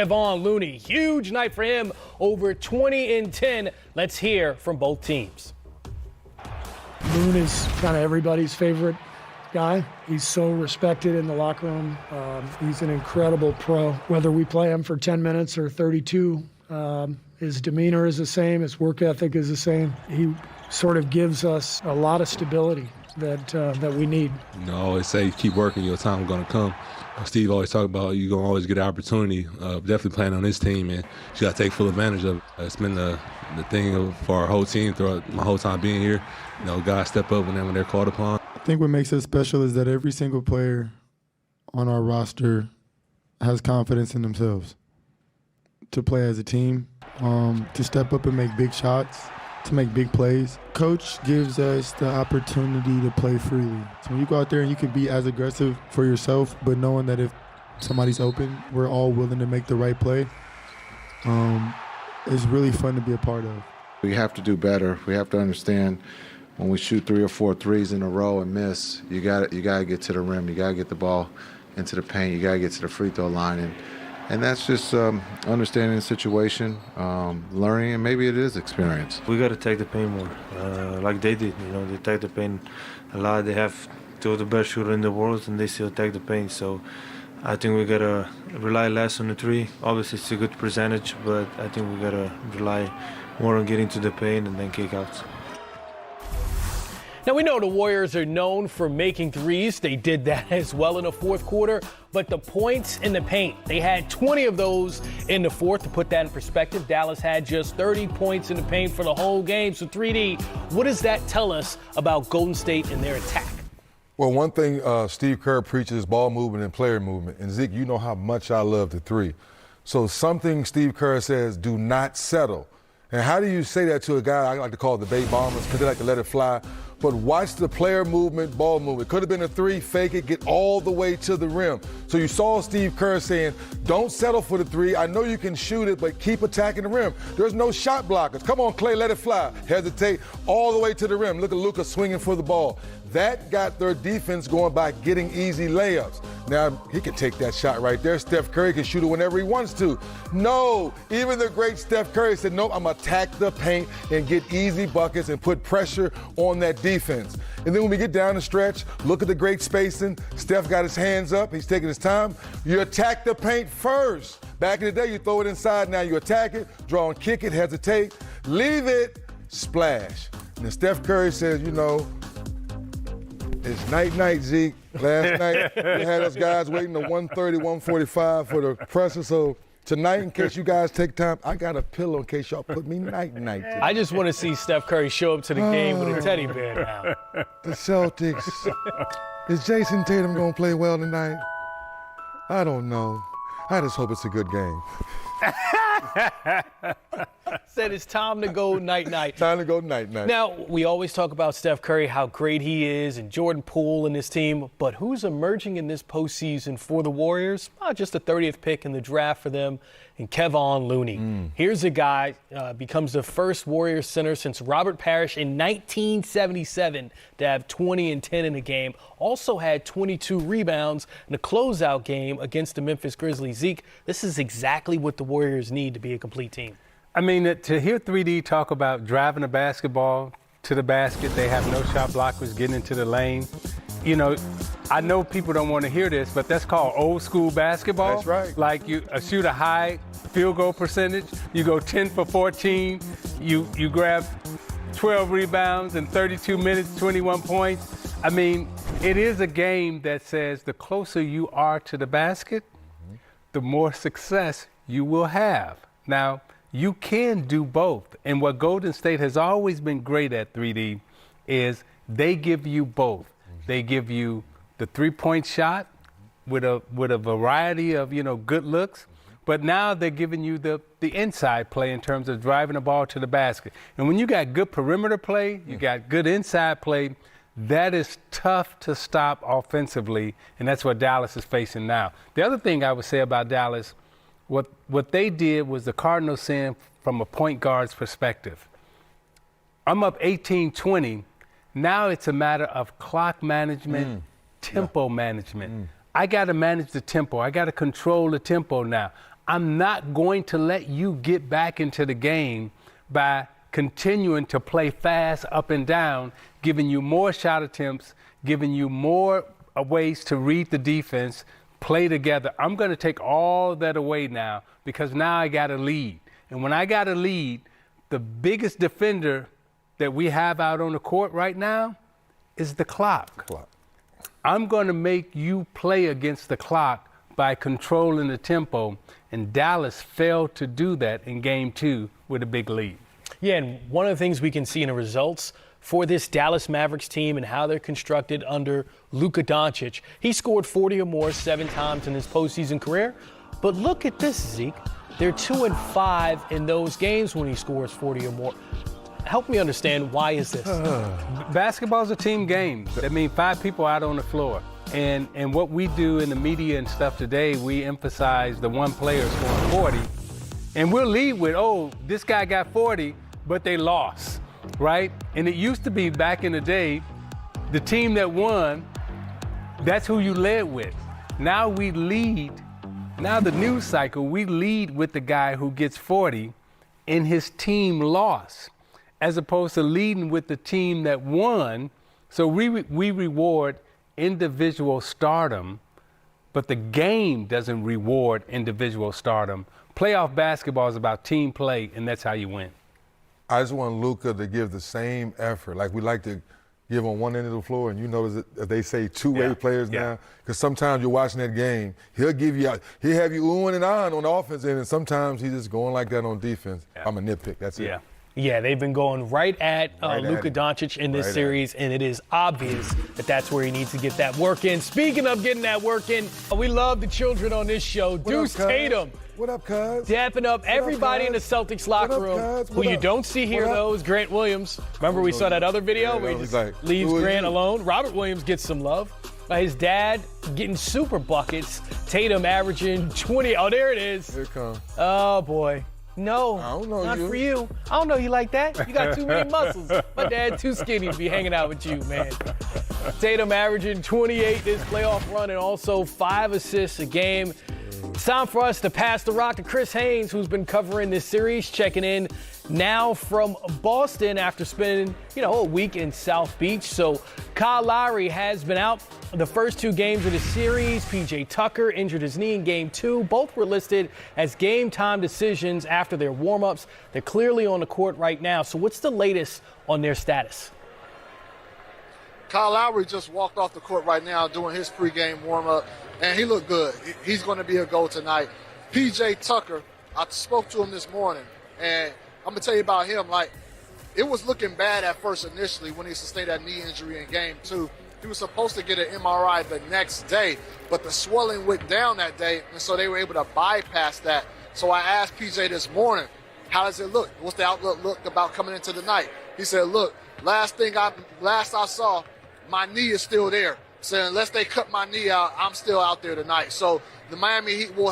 Kevon Looney. Huge night for him, over 20 and 10. Let's hear from both teams. Loon is kind of everybody's favorite guy. He's so respected in the locker room. He's an incredible pro. Whether we play him for 10 minutes or 32, his demeanor is the same, his work ethic is the same. He sort of gives us a lot of stability that we need. You know, I always say keep working, your time is going to come. Steve always talk about you're going to always get an opportunity. Definitely playing on this team, and you got to take full advantage of it. It's been the thing for our whole team throughout my whole time being here. You know, guys step up when they're called upon. I think what makes us special is that every single player on our roster has confidence in themselves to play as a team, to step up and make big shots, to make big plays. Coach gives us the opportunity to play freely. So when you go out there and you can be as aggressive for yourself, but knowing that if somebody's open, we're all willing to make the right play, it's really fun to be a part of. We have to do better. We have to understand when we shoot 3 or 4 threes in a row and miss, you got to get to the rim. You got to get the ball into the paint. You got to get to the free throw line. And that's just understanding the situation, learning, and maybe it is experience. We got to take the paint more, like they did. You know, they take the paint a lot. They have 2 of the best shooters in the world, and they still take the paint. So I think we got to rely less on the 3. Obviously, it's a good percentage, but I think we got to rely more on getting to the paint and then kick outs. Now, we know the Warriors are known for making threes. They did that as well in the fourth quarter. But the points in the paint, they had 20 of those in the fourth. To put that in perspective, Dallas had just 30 points in the paint for the whole game. So 3D, what does that tell us about Golden State and their attack? Well, one thing Steve Kerr preaches is ball movement and player movement. And Zeke, you know how much I love the 3. So something Steve Kerr says, do not settle. And how do you say that to a guy I like to call the Bay Bombers because they like to let it fly? But watch the player movement, ball movement. Could have been a 3, fake it, get all the way to the rim. So you saw Steve Kerr saying, don't settle for the 3. I know you can shoot it, but keep attacking the rim. There's no shot blockers. Come on, Clay, let it fly. Hesitate all the way to the rim. Look at Luka swinging for the ball. That got their defense going by getting easy layups. Now, he can take that shot right there. Steph Curry can shoot it whenever he wants to. No, even the great Steph Curry said, nope, I'm going to attack the paint and get easy buckets and put pressure on that defense. And then when we get down the stretch, look at the great spacing. Steph got his hands up. He's taking his time. You attack the paint first. Back in the day, you throw it inside. Now you attack it, draw and kick it, hesitate, leave it, splash. And then Steph Curry says, you know, it's night-night, Zeke. Last night, we had us guys waiting to 1:30, 1:45 for the presser. So tonight, in case you guys take time, I got a pillow in case y'all put me night-night. I just want to see Steph Curry show up to the game with a teddy bear now. The Celtics. Is Jason Tatum going to play well tonight? I don't know. I just hope it's a good game. Said it's time to go night-night. Time to go night-night. Now, we always talk about Steph Curry, how great he is, and Jordan Poole and his team. But who's emerging in this postseason for the Warriors? Just the 30th pick in the draft for them, and Kevon Looney. Here's a guy, becomes the first Warriors center since Robert Parrish in 1977 to have 20 and 10 in a game. Also had 22 rebounds in a closeout game against the Memphis Grizzlies. Zeke, this is exactly what the Warriors need to be a complete team. I mean, to hear 3D talk about driving a basketball to the basket, they have no shot blockers getting into the lane. You know, I know people don't want to hear this, but that's called old school basketball. That's right. Like you shoot a high field goal percentage, you go 10 for 14, you grab 12 rebounds in 32 minutes, 21 points. I mean, it is a game that says the closer you are to the basket, the more success you will have. Now, you can do both. And what Golden State has always been great at, 3D, is they give you both. They give you the three-point shot with a variety of, good looks, but now they're giving you the inside play in terms of driving the ball to the basket. And when you got good perimeter play, you got good inside play, that is tough to stop offensively, and that's what Dallas is facing now. The other thing I would say about Dallas, what they did was the Cardinals saying from a point guard's perspective, I'm up 18-20. Now it's a matter of clock management, tempo management. I got to manage the tempo. I got to control the tempo now. I'm not going to let you get back into the game by continuing to play fast up and down, giving you more shot attempts, giving you more ways to read the defense, play together. I'm going to take all that away now because now I got a lead. And when I got a lead, the biggest defender that we have out on the court right now is the clock. I'm going to make you play against the clock by controlling the tempo, and Dallas failed to do that in Game 2 with a big lead. Yeah, and one of the things we can see in the results for this Dallas Mavericks team and how they're constructed under Luka Doncic, he scored 40 or more 7 times in his postseason career. But look at this, Zeke. They're 2-5 in those games when he scores 40 or more. Help me understand, why is this? Basketball's a team game. That means 5 people out on the floor. And what we do in the media and stuff today, we emphasize the one player scoring 40. And we'll lead with, oh, this guy got 40, but they lost, right? And it used to be back in the day, the team that won, that's who you led with. Now we lead, now the news cycle, we lead with the guy who gets 40 and his team lost, as opposed to leading with the team that won. So we reward individual stardom, but the game doesn't reward individual stardom. Playoff basketball is about team play, and that's how you win. I just want Luka to give the same effort. Like we like to give on one end of the floor, and you notice that they say two-way players now, because sometimes you're watching that game, he'll have you oohing and ahhing on the offense end, and sometimes he's just going like that on defense. I'm a nitpick, that's it. Yeah, they've been going right at Luka Doncic in this series, and it is obvious that that's where he needs to get that work in. Speaking of getting that work in, we love the children on this show. Deuce Tatum. What up, cuz? Dapping up everybody in the Celtics locker room. Who you don't see here, though, is Grant Williams. Remember we saw that other video where he just leaves Grant alone? Robert Williams gets some love. His dad getting super buckets. Tatum averaging 20. Oh, there it is. Here it comes. Oh, boy. No, I don't know not you. for you. I don't know you like that. You got too many muscles. My dad too skinny to be hanging out with you, man. Tatum averaging 28 this playoff run and also 5 assists a game. It's time for us to pass the rock to Chris Haynes, who's been covering this series, checking in now from Boston after spending, a week in South Beach. So Kyle Lowry has been out the first 2 games of the series. PJ Tucker injured his knee in Game 2. Both were listed as game-time decisions after their warm-ups. They're clearly on the court right now. So what's the latest on their status? Kyle Lowry just walked off the court right now doing his pregame warm-up, and he looked good. He's going to be a go tonight. PJ Tucker, I spoke to him this morning, and I'm going to tell you about him. It was looking bad at first initially when he sustained that knee injury in Game 2. He was supposed to get an MRI the next day, but the swelling went down that day, and so they were able to bypass that. So I asked PJ this morning, how does it look? What's the outlook look about coming into the night? He said, look, last I saw, my knee is still there. So unless they cut my knee out, I'm still out there tonight. So the Miami Heat will